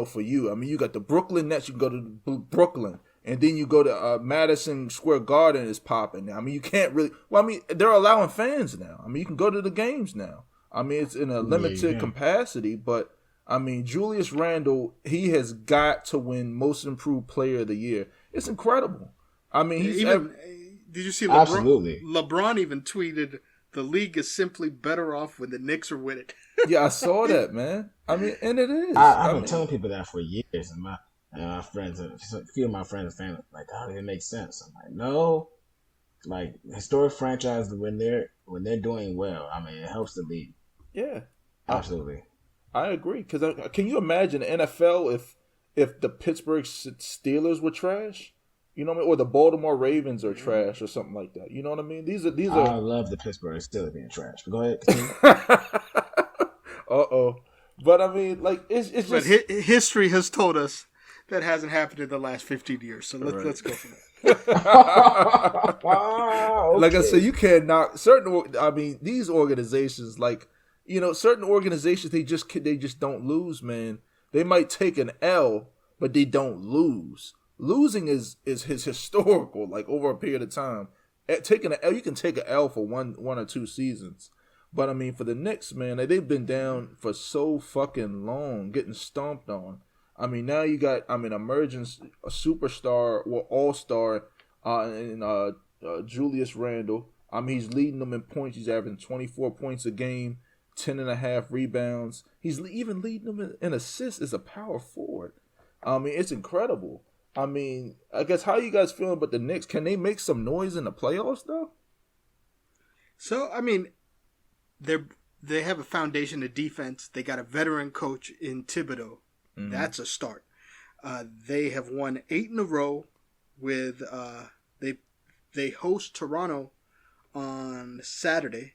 for you. I mean, you got the Brooklyn Nets. You can go to Brooklyn, and then you go to Madison Square Garden is popping now. I mean, you can't really. Well, I mean, they're allowing fans now. I mean, you can go to the games now. I mean, it's in a limited capacity, but I mean, Julius Randle, he has got to win Most Improved Player of the Year. It's incredible. I mean, did you see LeBron? Absolutely. LeBron even tweeted, "The league is simply better off when the Knicks are winning." Yeah, I saw that, man. I mean, and it is. I've been telling people that for years, and my friends, a few of my friends and family, like, how does it make sense? I'm like, no. Like, historic franchises, when they're doing well, I mean, it helps the league. Yeah, absolutely. I agree. Because can you imagine the NFL if the Pittsburgh Steelers were trash? You know what I mean? Or the Baltimore Ravens are trash or something like that. You know what I mean? These are. I love the Pittsburgh Steelers being trash. But go ahead. Uh-oh. But I mean, like, it's just. But history has told us that hasn't happened in the last 15 years. So let's go for that. Okay. Like I said, you can't knock certain. I mean, these organizations, like, certain organizations, they just don't lose, man. They might take an L, but they don't lose. Losing is historical, like, over a period of time. Taking an L, you can take an L for one or two seasons. But I mean, for the Knicks, man, they've been down for so fucking long, getting stomped on. I mean, now you got, emerging a superstar or all-star in Julius Randle. I mean, he's leading them in points. He's averaging 24 points a game, 10.5 rebounds. He's even leading them in assists as a power forward. I mean, it's incredible. I mean, I guess, how you guys feeling about the Knicks? Can they make some noise in the playoffs, though? So, I mean, they have a foundation of defense. They got a veteran coach in Thibodeau. Mm-hmm. That's a start. They have won 8 in a row with they host Toronto on Saturday.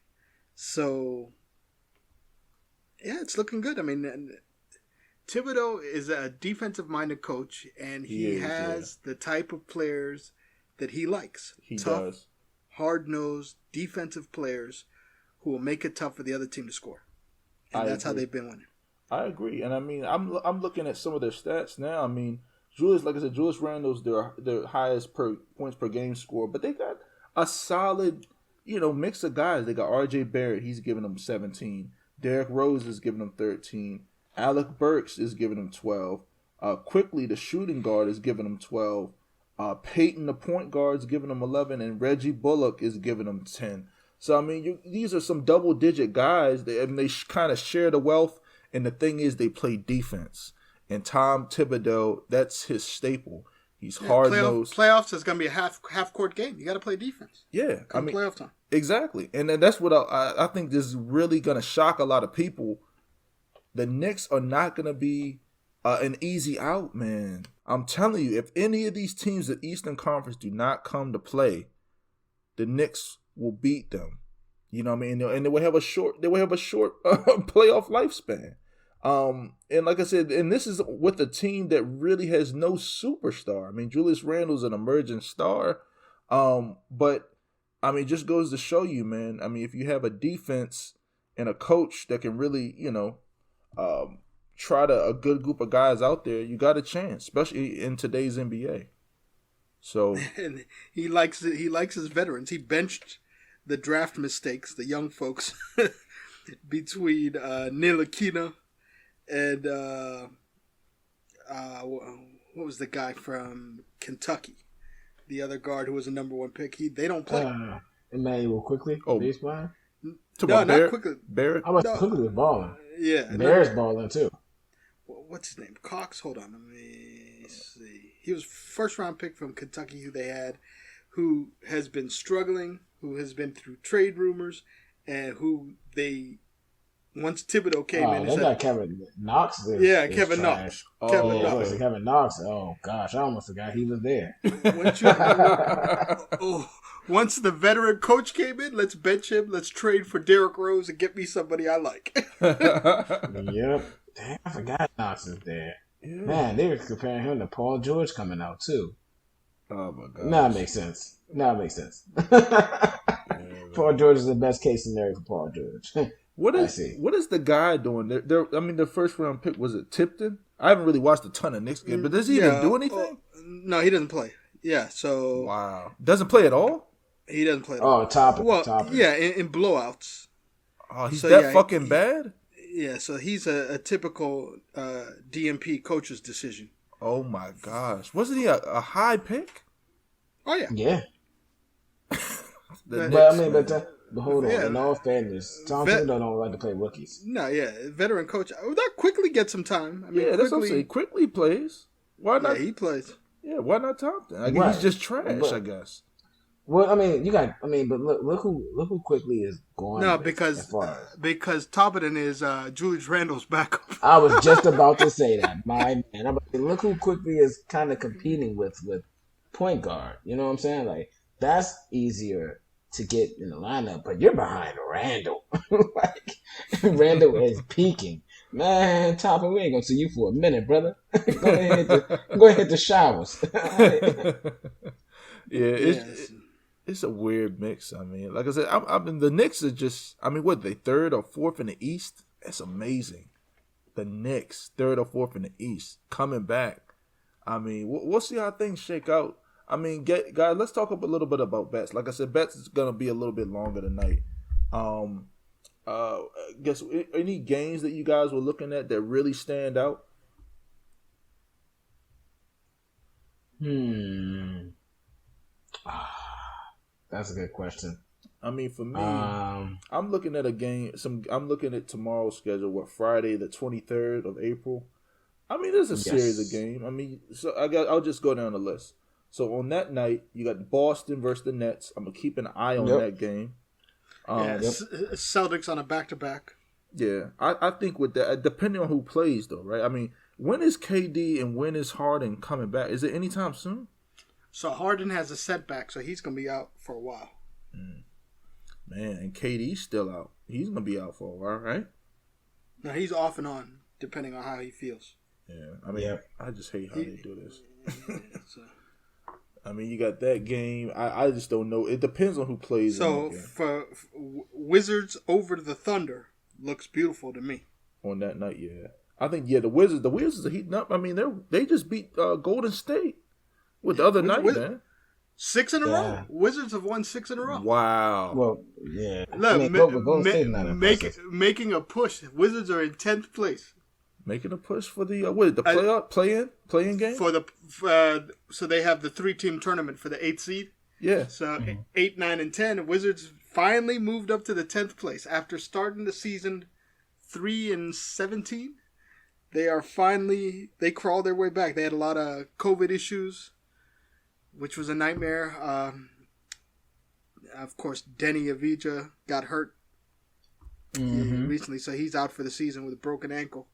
So, yeah, it's looking good. I mean, Thibodeau is a defensive-minded coach, and he has the type of players that he likes. He does. Hard-nosed, defensive players who will make it tough for the other team to score. And that's how they've been winning. I agree. And I mean, I'm looking at some of their stats now. I mean, Julius Randle's their highest points per game score, but they got a solid, mix of guys. They got R.J. Barrett. He's giving them 17. Derrick Rose is giving them 13. Alec Burks is giving them 12. Quickly, the shooting guard, is giving them 12. Peyton, the point guard, is giving them 11. And Reggie Bullock is giving them 10. So, I mean, these are some double-digit guys. They kind of share the wealth. And the thing is, they play defense. And Tom Thibodeau, that's his staple. He's hard-nosed. Playoffs is going to be a half-court game. You got to play defense. Yeah. Playoff time. Exactly. And that's what I think this is really going to shock a lot of people. The Knicks are not going to be an easy out, man. I'm telling you, if any of these teams at Eastern Conference do not come to play, the Knicks will beat them. You know what I mean? And they will have a short playoff lifespan. And like I said, and this is with a team that really has no superstar. I mean, Julius Randle's an emerging star. But I mean, it just goes to show you, man. I mean, if you have a defense and a coach that can really, try a good group of guys out there, you got a chance, especially in today's NBA. So and he likes it. He likes his veterans. He benched the draft mistakes, the young folks, between Ntilikina and what was the guy from Kentucky, the other guard who was a number 1 pick. They don't play. Emmanuel Quickly, baseline. No, not Quickly. Barrett. I was Quickly was balling. Yeah, Barrett's balling too. What's his name? Cox. Hold on, let me see. He was first round pick from Kentucky, who they had, who has been struggling, who has been through trade rumors, and who they once Thibodeau came in. They got Kevin Knox. Kevin Knox. Kevin Knox. Oh gosh, I almost forgot he was there. Once the veteran coach came in, let's bench him. Let's trade for Derrick Rose and get me somebody I like. Yep. Damn, I forgot Knox is there. Yeah. Man, they were comparing him to Paul George coming out too. Oh my god. Now it makes sense. Paul George is the best case scenario for Paul George. What is the guy doing? Their first round pick, was it Tipton? I haven't really watched a ton of Knicks games, but does he even do anything? No, he doesn't play. Yeah, so wow, doesn't play at all. He doesn't play at all. Topic. Yeah, in blowouts. Oh, he's fucking bad. Yeah, so he's a typical DMP coach's decision. Oh my gosh, wasn't he a high pick? Oh yeah. Yeah. But hold on. In all fairness, Tom Thibodeau don't like to play rookies. No, yeah, veteran coach. That Quickly get some time. I mean, that's what I'm saying. Quickly plays. Why not? Yeah, he plays. Yeah, why not Thompson? I guess he's just trash. I guess. Well, I mean, but look who Quickly is going. No, because Toppin is Julius Randle's backup. I was just about to say that, my man. Look who Quickly is kind of competing with point guard. You know what I'm saying? Like that's easier to get in the lineup, but you're behind Randle. Randle is peaking. Man, Toppin, we ain't gonna see you for a minute, brother. Go ahead and hit the showers. It's a weird mix. I mean, like I said, the Knicks are just. I mean, what they 3rd or 4th in the East? That's amazing. The Knicks 3rd or 4th in the East coming back. I mean, we'll see how things shake out. I mean, guys, let's talk a little bit about bets. Like I said, bets is gonna be a little bit longer tonight. Guess any games that you guys were looking at that really stand out? That's a good question. I mean, for me, I'm looking at a game. I'm looking at tomorrow's schedule. Friday, the 23rd of April. I mean, there's a series of games. I mean, so I'll just go down the list. So on that night, you got Boston versus the Nets. I'm gonna keep an eye on that game. Celtics on a back-to-back. Yeah, I think with that, depending on who plays, though, right? I mean, when is KD and when is Harden coming back? Is it anytime soon? So Harden has a setback, so he's gonna be out for a while. Man, and KD's still out. He's gonna be out for a while, right? No, he's off and on, depending on how he feels. Yeah, I mean, I just hate how they do this. I mean, you got that game. I just don't know. It depends on who plays. So for Wizards over the Thunder looks beautiful to me. On that night, yeah. I think the Wizards are heating up. I mean, they just beat Golden State with the other night, man. 6 in a Yeah. row. Wizards have won 6 in a row. Wow. Well, yeah. Look, Golden State not impressive. making a push. Wizards are in 10th place Making a push for the play-in game? for the so they have the 3-team tournament for the 8th seed. Yeah. So 8, 9, and 10. Wizards finally moved up to the 10th place after starting the season 3-17. They crawled their way back. They had a lot of COVID issues, which was a nightmare. Of course, Denny Avdija got hurt recently, so he's out for the season with a broken ankle.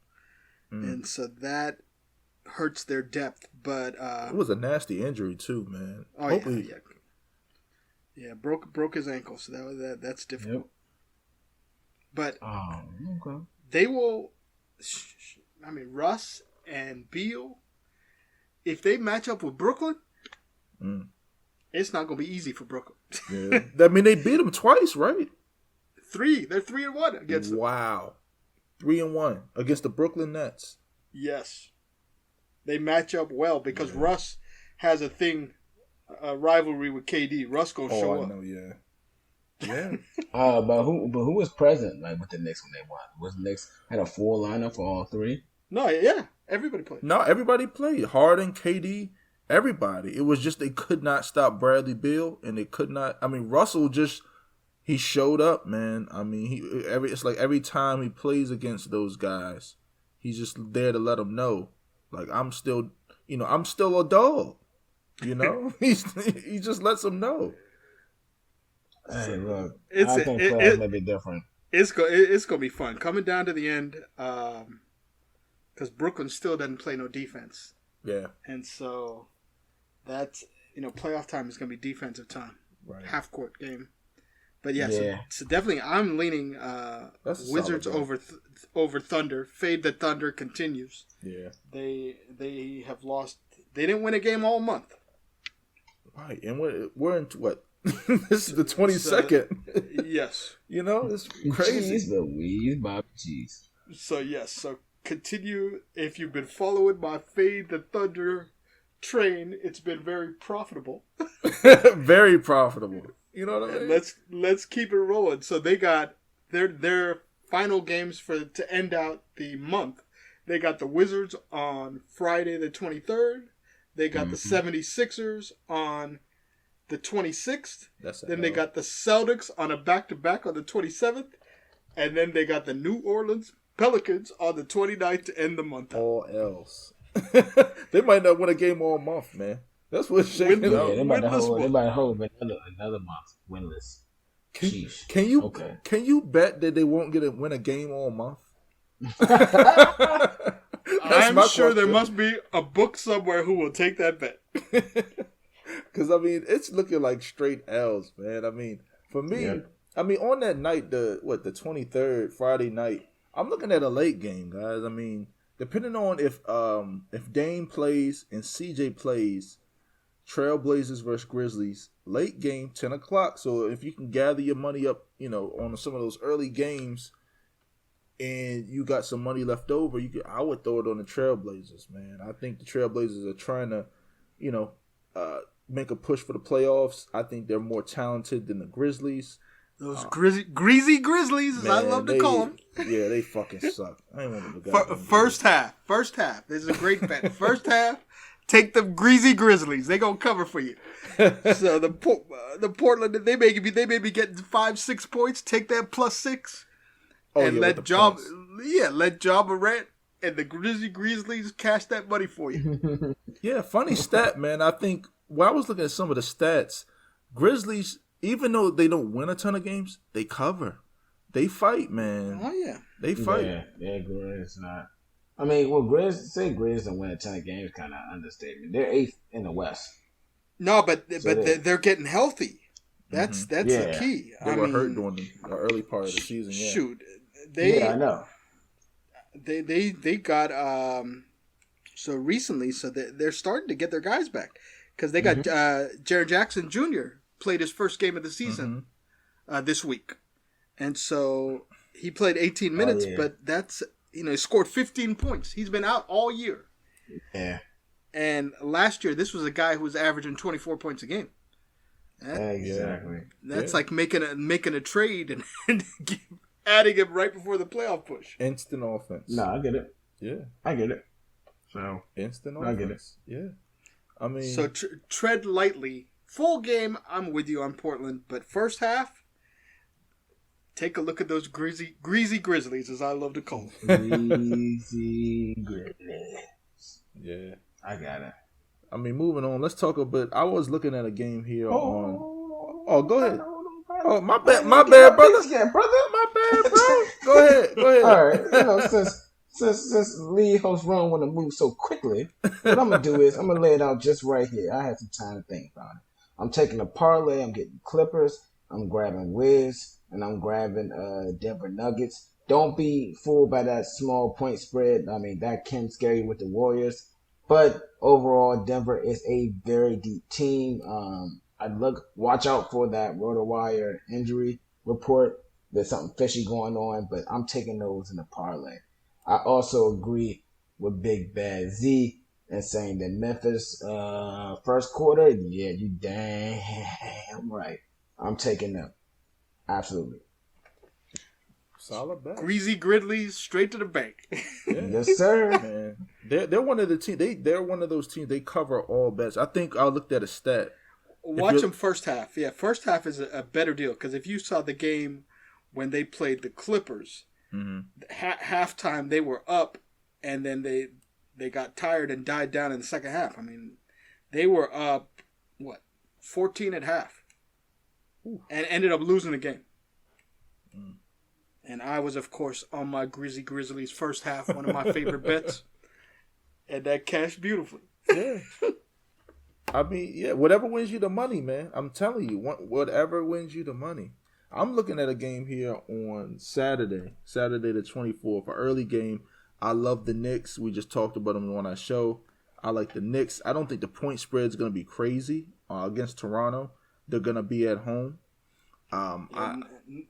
And so that hurts their depth. But it was a nasty injury too, man. Oh, yeah, broke his ankle, so that's difficult. Yep. But okay. they will. I mean, Russ and Beal, if they match up with Brooklyn, it's not going to be easy for Brooklyn. Yeah. I mean, they beat them twice, right? 3. They're 3-1 against them. Wow. 3-1 against the Brooklyn Nets. Yes. They match up well because Russ has a rivalry with KD. Russ going to show up. Know, yeah. Yeah. But who was present like with the Knicks when they won? Was the Knicks had a full lineup for all 3? No, yeah. Everybody played. No, everybody played. Harden, KD, everybody. It was just they could not stop Bradley Beal, and they could not. I mean, Russell he showed up, man. I mean, it's like every time he plays against those guys, he's just there to let them know, like I'm still a dog. You know, he just lets them know. Hey, look, I think playoffs may be different. It's gonna be fun coming down to the end, because Brooklyn still doesn't play no defense. Yeah, and so that's playoff time is gonna be defensive time, right? Half court game. But so definitely I'm leaning Wizards over Thunder. Fade the Thunder continues. Yeah, they have lost. They didn't win a game all month. Right, and we're in what? This is the 22nd. Yes. It's crazy. Jeez Louise, Bobby Cheese. So, yes. So, continue. If you've been following my Fade the Thunder train, it's been very profitable. Very profitable. You know what I mean? Let's keep it rolling. So, they got their final games to end out the month. They got the Wizards on Friday the 23rd. They got the 76ers on the 26th. Then they got the Celtics on a back-to-back on the 27th. And then they got the New Orleans Pelicans on the 29th to end the month. All else. They might not win a game all month, man. That's what's shaking out. They might hold another month winless. Can you bet that they won't win a game all month? I'm sure there must be a book somewhere who will take that bet. Because, I mean, it's looking like straight L's, man. I mean, for me, on that night, the 23rd, Friday night, I'm looking at a late game, guys. I mean, depending on if Dame plays and CJ plays, Trailblazers versus Grizzlies, late game, 10 o'clock. So if you can gather your money up, on some of those early games, and you got some money left over, I would throw it on the Trailblazers, man. I think the Trailblazers are trying to, make a push for the playoffs. I think they're more talented than the Grizzlies. Those greasy Grizzlies, as I love to call them. Yeah, they fucking suck. I ain't want to First half. This is a great bet. First half, take the greasy Grizzlies. They gonna cover for you. So the Portland, they may be getting 5-6 points. Take that +6. And let Ja Morant and the Grizzlies cash that money for you. Yeah, funny stat, man. I think when I was looking at some of the stats, Grizzlies, even though they don't win a ton of games, they cover. They fight, man. Oh, yeah. They fight. Yeah, Grizz not. I mean, Grizz don't win a ton of games kind of understatement. They're 8th in the West. No, but they're getting healthy. That's the key. They were hurt during the early part of the season. Yeah. Shoot. I know. They got so recently, so they're starting to get their guys back because they got Jared Jackson Jr. played his first game of the season this week, and so he played 18 minutes. But that's he scored 15 points. He's been out all year. Yeah. And last year, this was a guy who was averaging 24 points a game. Exactly. That's like making a trade and adding him right before the playoff push. Instant offense. No, I get it. Yeah. I get it. So instant I get it. offense. Yeah. I mean, so tread lightly. Full game, I'm with you on Portland, but first half, take a look at those greasy Grizzlies, as I love to call them. Greasy Grizzlies. Yeah. I got it. I mean, moving on. Let's talk a bit. I was looking at a game here on. Oh, go ahead. Oh, my bad, brother. Yeah, brother. My bad, bro. Go ahead. All right. Since lead host Ron want to move so quickly, what I'm gonna do is I'm gonna lay it out just right here. I had some time to think about it. I'm taking a parlay. I'm getting Clippers. I'm grabbing Wiz, and I'm grabbing Denver Nuggets. Don't be fooled by that small point spread. I mean, that can scare you with the Warriors. But overall, Denver is a very deep team. Watch out for that RotoWire injury report. There's something fishy going on, but I'm taking those in the parlay. I also agree with Big Bad Z and saying that Memphis first quarter, yeah, you damn right. I'm taking them. Absolutely. Solid bet. Greasy Grizzlies straight to the bank. Yeah. Yes, sir. Man, they're one of the teams. They're one of those teams. They cover all bets. I think I looked at a stat. Watch them first half. Yeah, first half is a better deal because if you saw the game when they played the Clippers, halftime they were up, and then they got tired and died down in the second half. I mean, they were up 14 at half, and ended up losing the game. And I was, of course, on my Greasy Grizzlies first half, one of my favorite bets. And that cashed beautifully. Yeah. I mean, yeah, whatever wins you the money, man. I'm telling you, whatever wins you the money. I'm looking at a game here on Saturday the 24th, an early game. I love the Knicks. We just talked about them on our show. I like the Knicks. I don't think the point spread is going to be crazy against Toronto. They're going to be at home.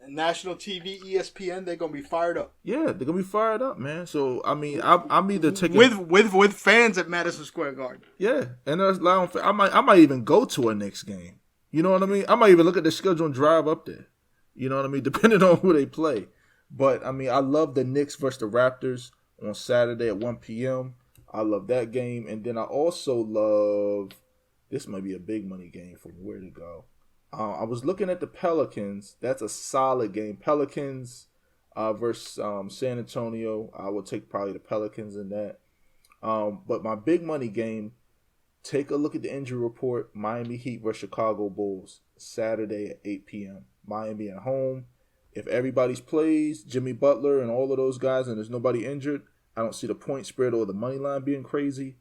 National TV, ESPN, they're gonna be fired up. Yeah, they're gonna be fired up, man. So I mean, I'm either taking with fans at Madison Square Garden. Yeah, and I might even go to a Knicks game. You know what I mean? I might even look at the schedule and drive up there. You know what I mean? Depending on who they play. But I mean, I love the Knicks versus the Raptors on Saturday at 1 p.m. I love that game, and then I also love. This might be a big money game from where to go. I was looking at the Pelicans. That's a solid game. Pelicans versus San Antonio. I will take probably the Pelicans in that. But my big money game, take a look at the injury report. Miami Heat versus Chicago Bulls. Saturday at 8 p.m. Miami at home. If everybody's plays, Jimmy Butler and all of those guys, and there's nobody injured, I don't see the point spread or the money line being crazy.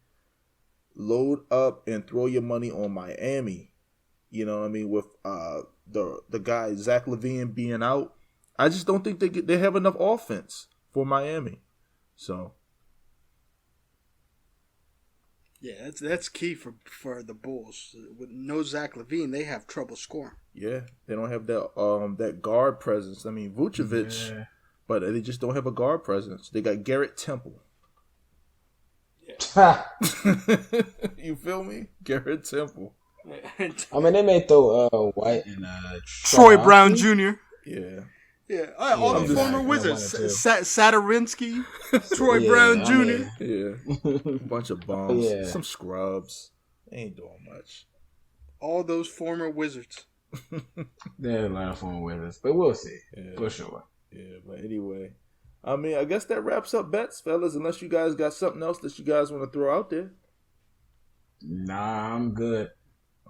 Load up and throw your money on Miami. You know what I mean? With the guy Zach LaVine being out, I just don't think they have enough offense for Miami. So yeah, that's key for the Bulls. With no Zach LaVine, they have trouble scoring. Yeah, they don't have that guard presence. I mean, Vucevic, but they just don't have a guard presence. They got Garrett Temple. Yeah. You feel me? Garrett Temple. I mean, they may throw White and Troy Brown Jr. Yeah. Yeah. All the former Wizards. Saturinsky, Troy Brown Jr. Yeah. Bunch of bums. Yeah. Some scrubs. They ain't doing much. All those former Wizards. There are a lot of former Wizards, but we'll see. Yeah. For sure. Yeah, but anyway. I mean, I guess that wraps up bets, fellas, unless you guys got something else that you guys want to throw out there. Nah, I'm good.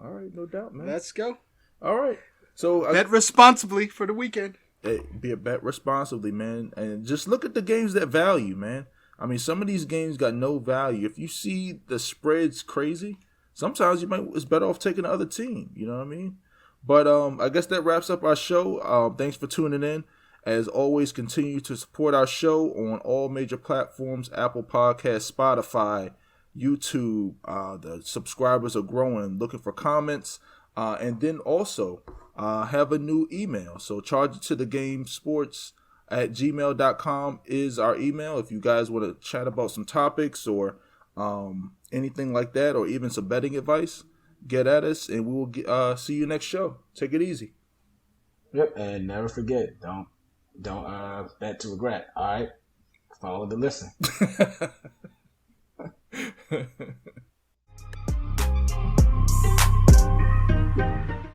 All right, no doubt, man. Let's go. All right. So bet responsibly for the weekend. Hey, be a bet responsibly, man. And just look at the games that value, man. I mean, some of these games got no value. If you see the spreads crazy, sometimes it's better off taking the other team. You know what I mean? But I guess that wraps up our show. Thanks for tuning in. As always, continue to support our show on all major platforms: Apple Podcasts, Spotify, YouTube. The subscribers are growing. Looking for comments, and then also have a new email. So charge it to the game sports at gmail.com is our email. If you guys want to chat about some topics or anything like that, or even some betting advice, get at us, and we will see you next show. Take it easy. Yep, and never forget, don't bet to regret. All right, follow the listen.